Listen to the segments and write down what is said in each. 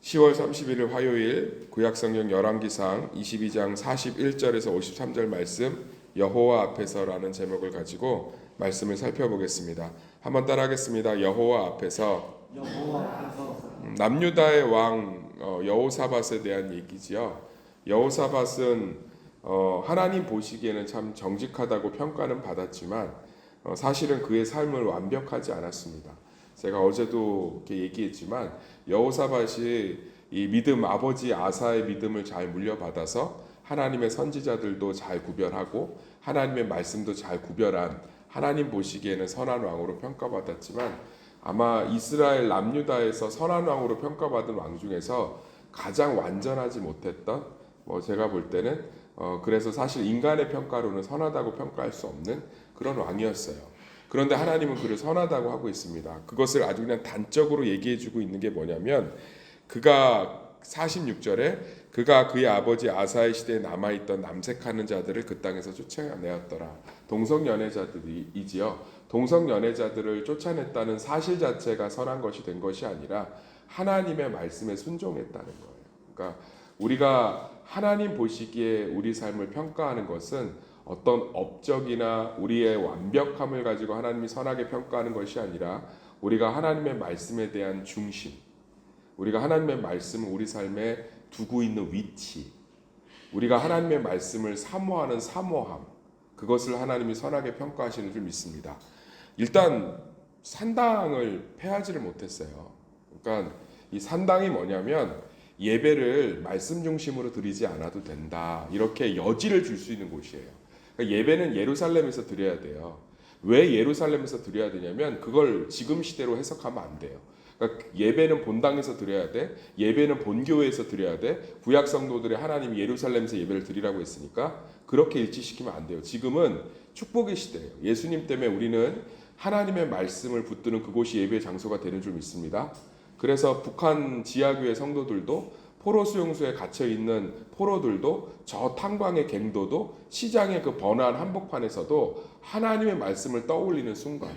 10월 31일 화요일 구약성경 열왕기상 22장 41절에서 53절 말씀 여호와 앞에서라는 제목을 가지고 말씀을 살펴보겠습니다. 한번 따라하겠습니다. 여호와 앞에서. 남유다의 왕 여호사밧에 대한 얘기지요. 여호사밧은 하나님 보시기에는 참 정직하다고 평가는 받았지만 사실은 그의 삶을 완벽하지 않았습니다. 제가 어제도 이렇게 얘기했지만 여호사밧이 이 믿음 아버지 아사의 믿음을 잘 물려받아서 하나님의 선지자들도 잘 구별하고 하나님의 말씀도 잘 구별한 하나님 보시기에는 선한 왕으로 평가받았지만 아마 이스라엘 남유다에서 선한 왕으로 평가받은 왕 중에서 가장 완전하지 못했던 제가 볼 때는 그래서 사실 인간의 평가로는 선하다고 평가할 수 없는 그런 왕이었어요. 그런데 하나님은 그를 선하다고 하고 있습니다. 그것을 아주 그냥 단적으로 얘기해주고 있는 게 뭐냐면 그가 46절에 그가 그의 아버지 아사의 시대에 남아있던 남색하는 자들을 그 땅에서 쫓아내었더라. 동성연애자들이지요. 동성연애자들을 쫓아냈다는 사실 자체가 선한 것이 된 것이 아니라 하나님의 말씀에 순종했다는 거예요. 그러니까 우리가 하나님 보시기에 우리 삶을 평가하는 것은 어떤 업적이나 우리의 완벽함을 가지고 하나님이 선하게 평가하는 것이 아니라 우리가 하나님의 말씀에 대한 중심, 우리가 하나님의 말씀을 우리 삶에 두고 있는 위치, 우리가 하나님의 말씀을 사모하는 사모함, 그것을 하나님이 선하게 평가하시는 줄 믿습니다. 일단 산당을 폐하지를 못했어요. 그러니까 이 산당이 뭐냐면 예배를 말씀 중심으로 드리지 않아도 된다, 이렇게 여지를 줄 수 있는 곳이에요. 그러니까 예배는 예루살렘에서 드려야 돼요. 왜 예루살렘에서 드려야 되냐면 그걸 지금 시대로 해석하면 안 돼요. 그러니까 예배는 본당에서 드려야 돼. 예배는 본교회에서 드려야 돼. 구약 성도들의 하나님이 예루살렘에서 예배를 드리라고 했으니까 그렇게 일치시키면 안 돼요. 지금은 축복의 시대예요. 예수님 때문에 우리는 하나님의 말씀을 붙드는 그곳이 예배의 장소가 되는 줄 믿습니다. 그래서 북한 지하교회 성도들도 포로 수용소에 갇혀 있는 포로들도 저 탄광의 갱도도 시장의 그 번화한 한복판에서도 하나님의 말씀을 떠올리는 순간,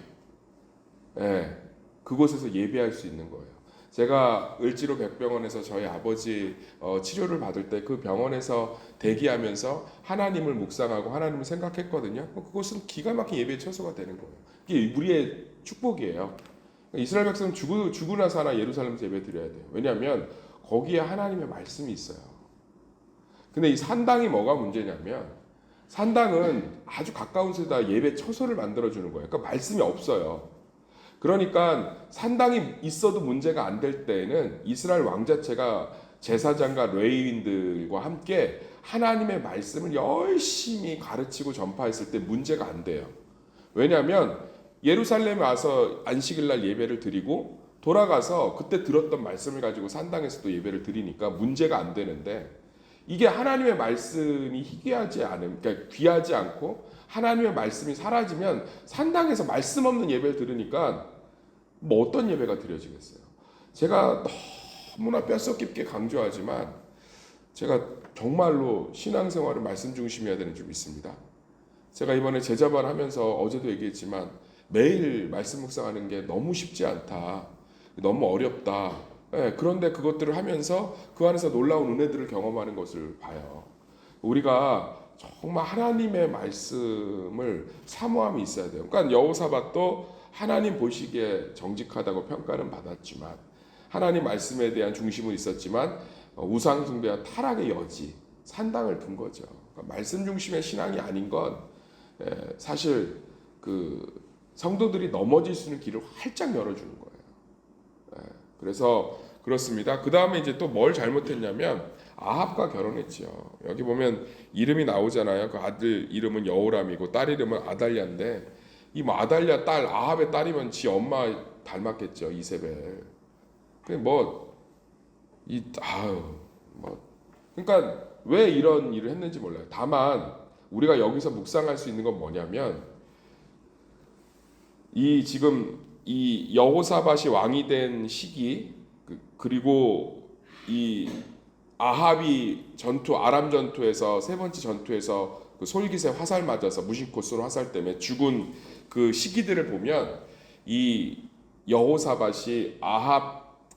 그곳에서 예배할 수 있는 거예요. 제가 을지로 백병원에서 저희 아버지 치료를 받을 때 그 병원에서 대기하면서 하나님을 묵상하고 하나님을 생각했거든요. 그것은 기가 막힌 예배의 처소가 되는 거예요. 이게 우리의 축복이에요. 이스라엘 백성은 죽으나 사나 예루살렘에서 예배 드려야 돼요. 왜냐하면 거기에 하나님의 말씀이 있어요. 근데 이 산당이 뭐가 문제냐면 산당은 아주 가까운 데다 예배 처소를 만들어주는 거예요. 그러니까 말씀이 없어요. 그러니까 산당이 있어도 문제가 안 될 때에는 이스라엘 왕 자체가 제사장과 레위인들과 함께 하나님의 말씀을 열심히 가르치고 전파했을 때 문제가 안 돼요. 왜냐하면 예루살렘에 와서 안식일날 예배를 드리고 돌아가서 그때 들었던 말씀을 가지고 산당에서도 예배를 드리니까 문제가 안 되는데, 이게 하나님의 말씀이 희귀하지 않은, 그러니까 귀하지 않고 하나님의 말씀이 사라지면 산당에서 말씀 없는 예배를 들으니까 어떤 예배가 드려지겠어요. 제가 너무나 뼛속 깊게 강조하지만 제가 정말로 신앙생활을 말씀 중심이어야 되는 줄 믿습니다. 제가 이번에 제자반 하면서 어제도 얘기했지만 매일 말씀 묵상하는 게 너무 쉽지 않다, 너무 어렵다. 그런데 그것들을 하면서 그 안에서 놀라운 은혜들을 경험하는 것을 봐요. 우리가 정말 하나님의 말씀을 사모함이 있어야 돼요. 그러니까 여호사밧도 하나님 보시기에 정직하다고 평가는 받았지만 하나님 말씀에 대한 중심은 있었지만 우상 숭배와 타락의 여지, 산당을 둔 거죠. 그러니까 말씀 중심의 신앙이 아닌 건 사실 그 성도들이 넘어질 수 있는 길을 활짝 열어주는 거예요. 그래서 그렇습니다. 그 다음에 이제 또 뭘 잘못했냐면 아합과 결혼했지요. 여기 보면 이름이 나오잖아요. 그 아들 이름은 여호람이고 딸 이름은 아달랴인데 이 아달랴 딸 아합의 딸이면 지 엄마 닮았겠죠, 이세벨. 그러니까 왜 이런 일을 했는지 몰라요. 다만 우리가 여기서 묵상할 수 있는 건 뭐냐면 지금 이 여호사밧이 왕이 된 시기, 그리고 이 아합이 아람 전투에서 세 번째 전투에서 그 솔깃에 화살 맞아서 무심코 쏜 화살 때문에 죽은 그 시기들을 보면 이 여호사밧이 아합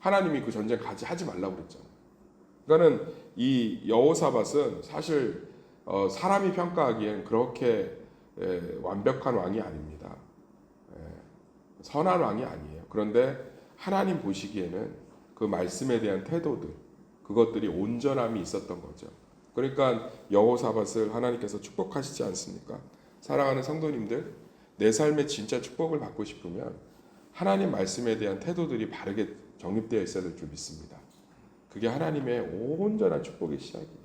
하나님이 그 전쟁 하지 말라고 그랬잖아요. 그러니까는 이 여호사밧은 사실 사람이 평가하기엔 그렇게 완벽한 왕이 아닙니다. 선한 왕이 아니에요. 그런데 하나님 보시기에는 그 말씀에 대한 태도들, 그것들이 온전함이 있었던 거죠. 그러니까 여호사밧을 하나님께서 축복하시지 않습니까? 사랑하는 성도님들, 내 삶에 진짜 축복을 받고 싶으면 하나님 말씀에 대한 태도들이 바르게 정립되어 있어야 될 줄 믿습니다. 그게 하나님의 온전한 축복의 시작이에요.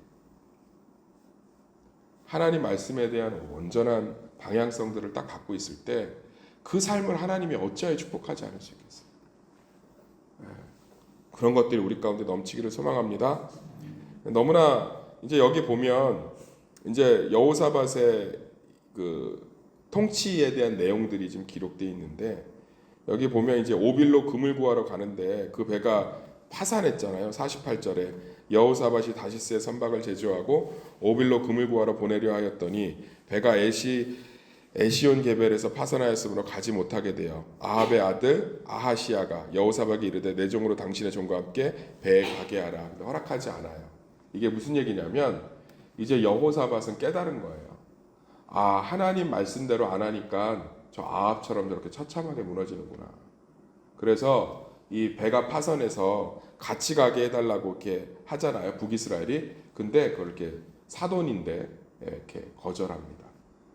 하나님 말씀에 대한 온전한 방향성들을 딱 갖고 있을 때 그 삶을 하나님이 어찌하여 축복하지 않을 수 있겠어요. 그런 것들이 우리 가운데 넘치기를 소망합니다. 너무나 이제 여기 보면 이제 여호사밧의 그 통치에 대한 내용들이 지금 기록되어 있는데 여기 보면 이제 오빌로 금을 구하러 가는데 그 배가 파산했잖아요. 48절에 여호사밧이 다시스의 선박을 제조하고 오빌로 금을 구하러 보내려 하였더니 배가 에시온 게벨에서 파산하였으므로 가지 못하게 되어 아합의 아들 아하시야가 여호사밧이 이르되 내 종으로 당신의 종과 함께 배에 가게 하라. 허락하지 않아요. 이게 무슨 얘기냐면 이제 여호사밧은 깨달은 거예요. 아, 하나님 말씀대로 안 하니까 저 아합처럼 저렇게 처참하게 무너지는구나. 그래서 이 배가 파선해서 같이 가게 해달라고 이렇게 하잖아요. 북이스라엘이. 근데 그걸 이렇게 사돈인데 이렇게 거절합니다.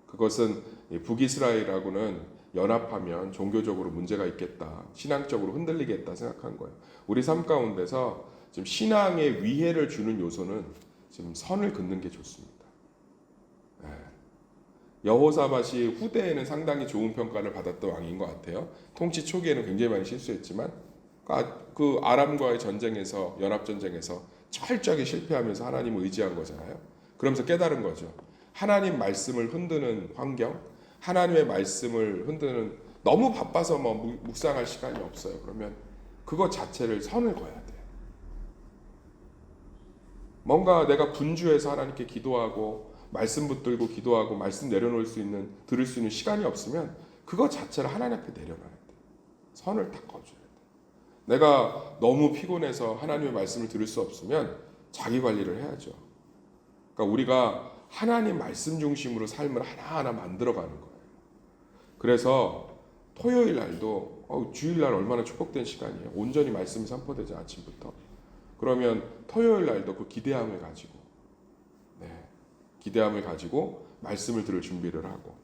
그것은 북이스라엘하고는 연합하면 종교적으로 문제가 있겠다. 신앙적으로 흔들리겠다 생각한 거예요. 우리 삶 가운데서 지금 신앙에 위해를 주는 요소는 지금 선을 긋는 게 좋습니다. 여호사밧이 후대에는 상당히 좋은 평가를 받았던 왕인 것 같아요. 통치 초기에는 굉장히 많이 실수했지만 그 아람과의 전쟁에서 연합전쟁에서 철저하게 실패하면서 하나님을 의지한 거잖아요. 그러면서 깨달은 거죠. 하나님 말씀을 흔드는 환경, 하나님의 말씀을 흔드는 너무 바빠서 뭐 묵상할 시간이 없어요. 그러면 그거 자체를 선을 그어야 돼요. 뭔가 내가 분주해서 하나님께 기도하고 말씀 붙들고 기도하고 말씀 내려놓을 수 있는 들을 수 있는 시간이 없으면 그거 자체를 하나님 앞에 내려놔야 돼요. 선을 딱 그어줘야 돼요. 내가 너무 피곤해서 하나님의 말씀을 들을 수 없으면 자기 관리를 해야죠. 그러니까 우리가 하나님 말씀 중심으로 삶을 하나하나 만들어가는 거예요. 그래서 토요일 날도 주일 날 얼마나 축복된 시간이에요. 온전히 말씀이 선포되죠. 아침부터. 그러면 토요일 날도 그 기대함을 가지고 기대함을 가지고 말씀을 들을 준비를 하고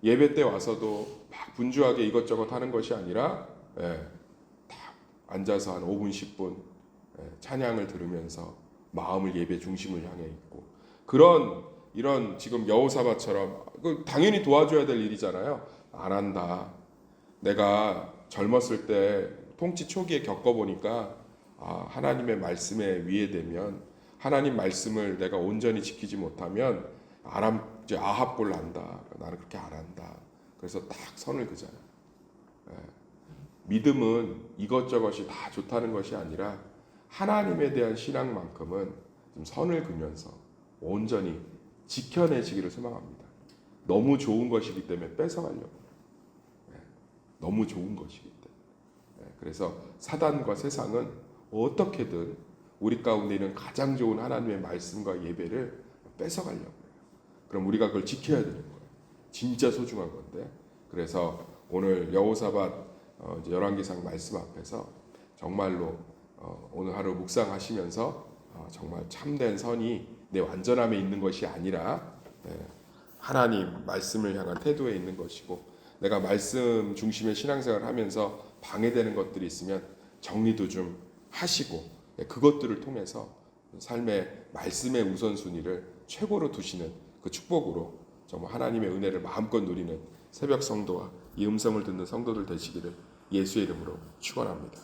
예배 때 와서도 막 분주하게 이것저것 하는 것이 아니라 딱 앉아서 한 5분 10분 찬양을 들으면서 마음을 예배 중심을 향해 있고 이런 지금 여호사밧처럼 당연히 도와줘야 될 일이잖아요. 안 한다. 내가 젊었을 때 통치 초기에 겪어보니까 하나님의 말씀에 위해되면 하나님 말씀을 내가 온전히 지키지 못하면 이제 아합 꼴 난다. 나는 그렇게 안 한다. 그래서 딱 선을 그잖아요. 믿음은 이것저것이 다 좋다는 것이 아니라 하나님에 대한 신앙만큼은 좀 선을 그면서 온전히 지켜내시기를 소망합니다. 너무 좋은 것이기 때문에 뺏어가려고. 너무 좋은 것이기 때문에. 그래서 사단과 세상은 어떻게든 우리 가운데 있는 가장 좋은 하나님의 말씀과 예배를 뺏어가려고 해요. 그럼 우리가 그걸 지켜야 되는 거예요. 진짜 소중한 건데. 그래서 오늘 여호사밧 열왕기상 말씀 앞에서 정말로 오늘 하루 묵상하시면서 정말 참된 선이 내 완전함에 있는 것이 아니라 하나님 말씀을 향한 태도에 있는 것이고 내가 말씀 중심의 신앙생활을 하면서 방해되는 것들이 있으면 정리도 좀 하시고 그것들을 통해서 삶의 말씀의 우선순위를 최고로 두시는 그 축복으로 정말 하나님의 은혜를 마음껏 누리는 새벽 성도와 이 음성을 듣는 성도들 되시기를 예수의 이름으로 축원합니다.